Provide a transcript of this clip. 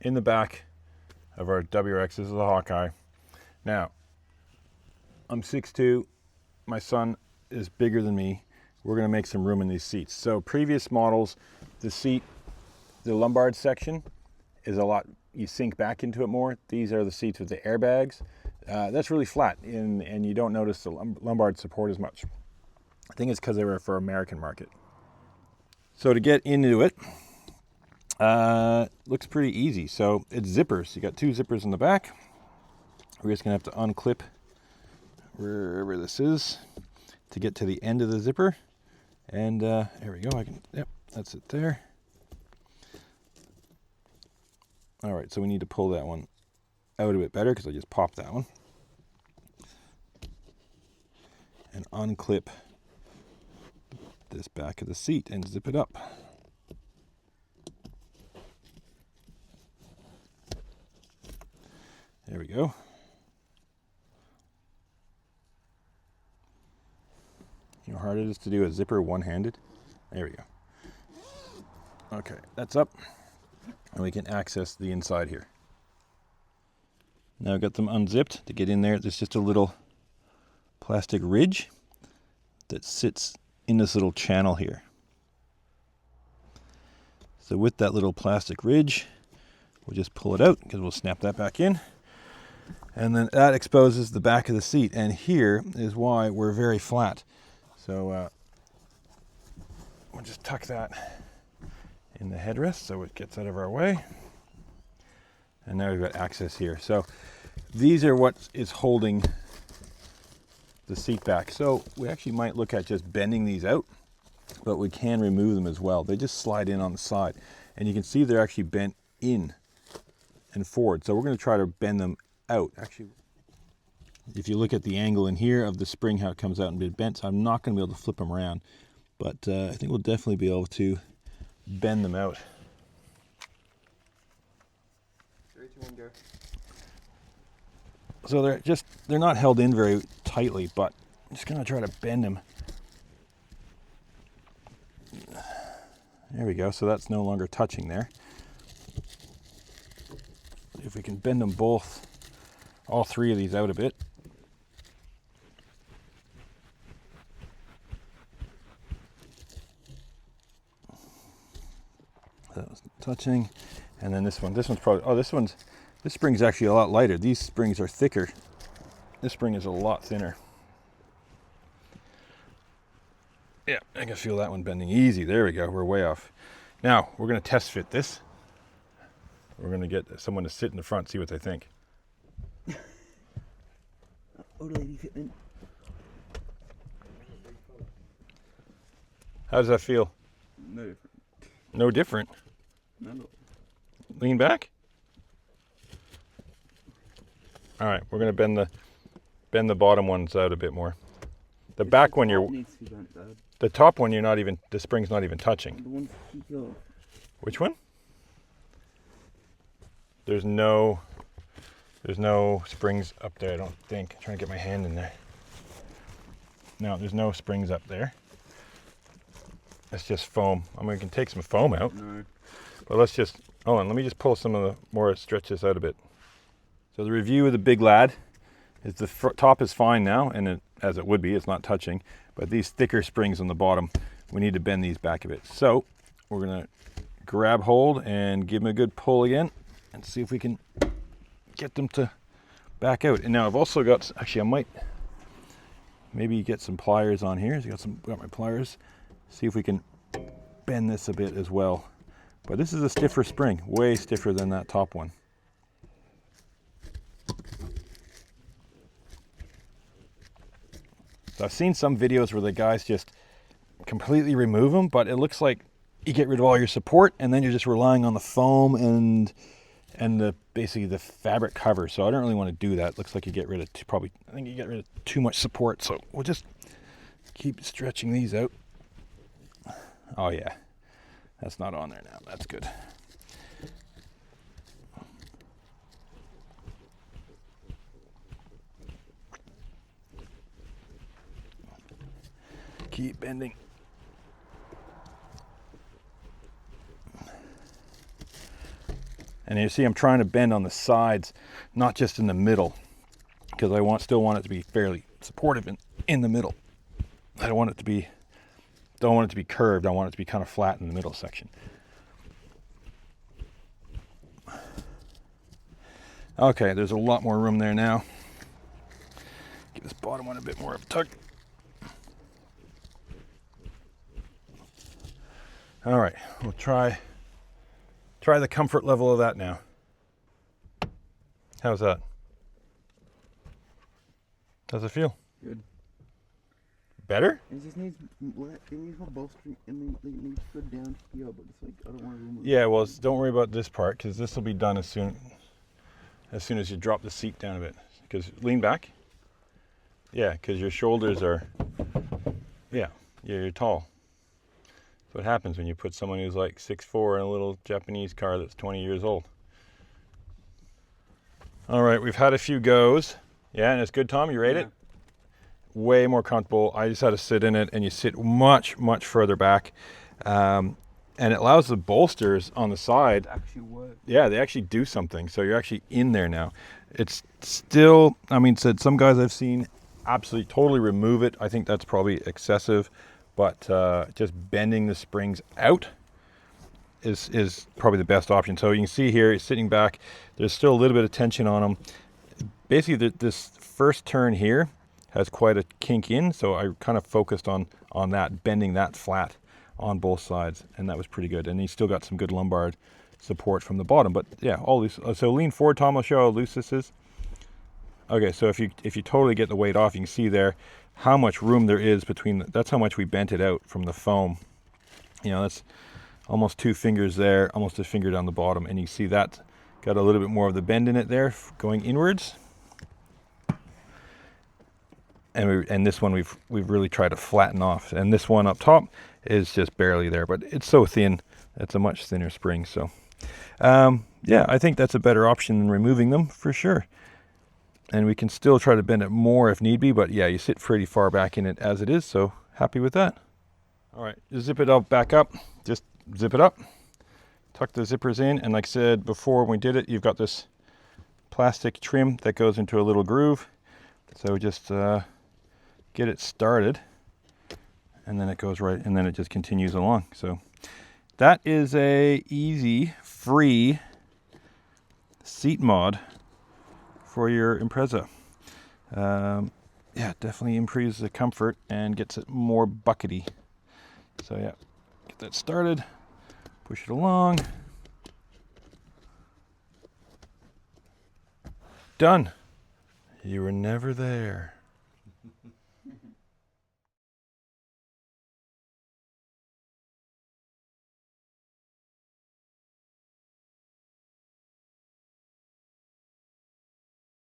in the back of our WRX. This is a Hawkeye. Now, I'm 6'2", my son is bigger than me. We're gonna make some room in these seats. So previous models, the lumbar section is a lot, you sink back into it more. These are the seats with the airbags. That's really flat and you don't notice the lumbar support as much. I think it's because they were for American market. So to get into it, looks pretty easy. So it's zippers. You got 2 zippers in the back. We're just gonna have to unclip wherever this is to get to the end of the zipper. And there we go. Yep, that's it there. All right, so we need to pull that one out a bit better because I just popped that one. And unclip this back of the seat and zip it up. There we go. You know how hard it is to do a zipper one-handed? There we go. Okay, that's up. And we can access the inside here. Now I've got them unzipped. To get in there, there's just a little plastic ridge that sits in this little channel here. So with that little plastic ridge, we'll just pull it out because we'll snap that back in. And then that exposes the back of the seat. And here is why we're very flat. So we'll just tuck that in the headrest so it gets out of our way. And now we've got access here. So these are what is holding the seat back. So we actually might look at just bending these out, but we can remove them as well. They just slide in on the side. And you can see they're actually bent in and forward. So we're going to try to bend them out. Actually, if you look at the angle in here of the spring, how it comes out and be bent, so I'm not going to be able to flip them around. But I think we'll definitely be able to bend them out. 3, 2, 1, go. So they're not held in very tightly, but I'm just gonna try to bend them. There we go, so that's no longer touching there. If we can bend them both, all 3 of these out a bit. That was touching. And then this one's probably, this spring's actually a lot lighter. These springs are thicker. This spring is a lot thinner. Yeah, I can feel that one bending easy. There we go, we're way off. Now, we're gonna test fit this. We're gonna get someone to sit in the front, see what they think. Old lady fitment. How does that feel? No different. No different? No. Lean back? All right, we're gonna bend the bottom ones out a bit more. The back one, needs to be bent, Dad. The top one, the spring's not even touching. The one to keep you off. Which one? There's no springs up there, I don't think. I'm trying to get my hand in there. No, there's no springs up there. It's just foam. I mean, we can take some foam out. No. But let's just, hold on, let me just pull some of the more, stretch this out a bit. So the review of the big lad is the top is fine now, and as it would be, it's not touching. But these thicker springs on the bottom, we need to bend these back a bit. So we're gonna grab hold and give them a good pull again and see if we can get them to back out. And now I've also got, actually I might maybe get some pliers on here. So got my pliers. See if we can bend this a bit as well. But this is a stiffer spring, way stiffer than that top one. So I've seen some videos where the guys just completely remove them, but it looks like you get rid of all your support and then you're just relying on the foam and basically the fabric cover. So I don't really want to do that. It looks like you get rid of I think you get rid of too much support. So we'll just keep stretching these out. Oh yeah, that's not on there now. That's good. Keep bending. And you see I'm trying to bend on the sides, not just in the middle, because I still want it to be fairly supportive in the middle. I don't want it to be curved. I want it to be kind of flat in the middle section. Okay, there's a lot more room there now. Give this bottom one a bit more of a tug. All right, we'll try the comfort level of that now. How's that? How's it feel? Good. Better? It just needs more bolstering, and it needs to go down here, but it's like, I don't want to remove it. Yeah, well, don't worry about this part, because this will be done as soon as you drop the seat down a bit. Because lean back. Yeah, because your shoulders are, yeah, you're tall. That's what happens when you put someone who's like 6'4" in a little Japanese car that's 20 years old. All right, we've had a few goes. Yeah, and it's good, Tom? You rate it? Way more comfortable. I just had to sit in it, and you sit much, much further back. And it allows the bolsters on the side. Actually work. Yeah, they actually do something. So you're actually in there now. It's still, I mean, said some guys I've seen absolutely totally remove it. I think that's probably excessive, but just bending the springs out is probably the best option. So you can see here, he's sitting back. There's still a little bit of tension on him. Basically, this first turn here has quite a kink in, so I kind of focused on that, bending that flat on both sides, and that was pretty good. And he's still got some good lumbar support from the bottom. But yeah, all these. So lean forward, Tom. I'll show how loose this is. Okay, so if you totally get the weight off, you can see there how much room there is between. That's how much we bent it out from the foam. You know, that's almost 2 fingers there, almost a finger down the bottom, and you see that got a little bit more of the bend in it there, going inwards. And this one we've really tried to flatten off, and this one up top is just barely there, but it's so thin. It's a much thinner spring. So yeah, I think that's a better option than removing them for sure. And we can still try to bend it more if need be, but yeah, you sit pretty far back in it as it is, so happy with that. All right, zip it up back up, just zip it up, tuck the zippers in, and like I said before when we did it, you've got this plastic trim that goes into a little groove. So just get it started, and then it goes right, and then it just continues along. So that is a easy, free seat mod for your Impreza. Yeah, definitely improves the comfort and gets it more buckety. So yeah, get that started, push it along. Done. You were never there.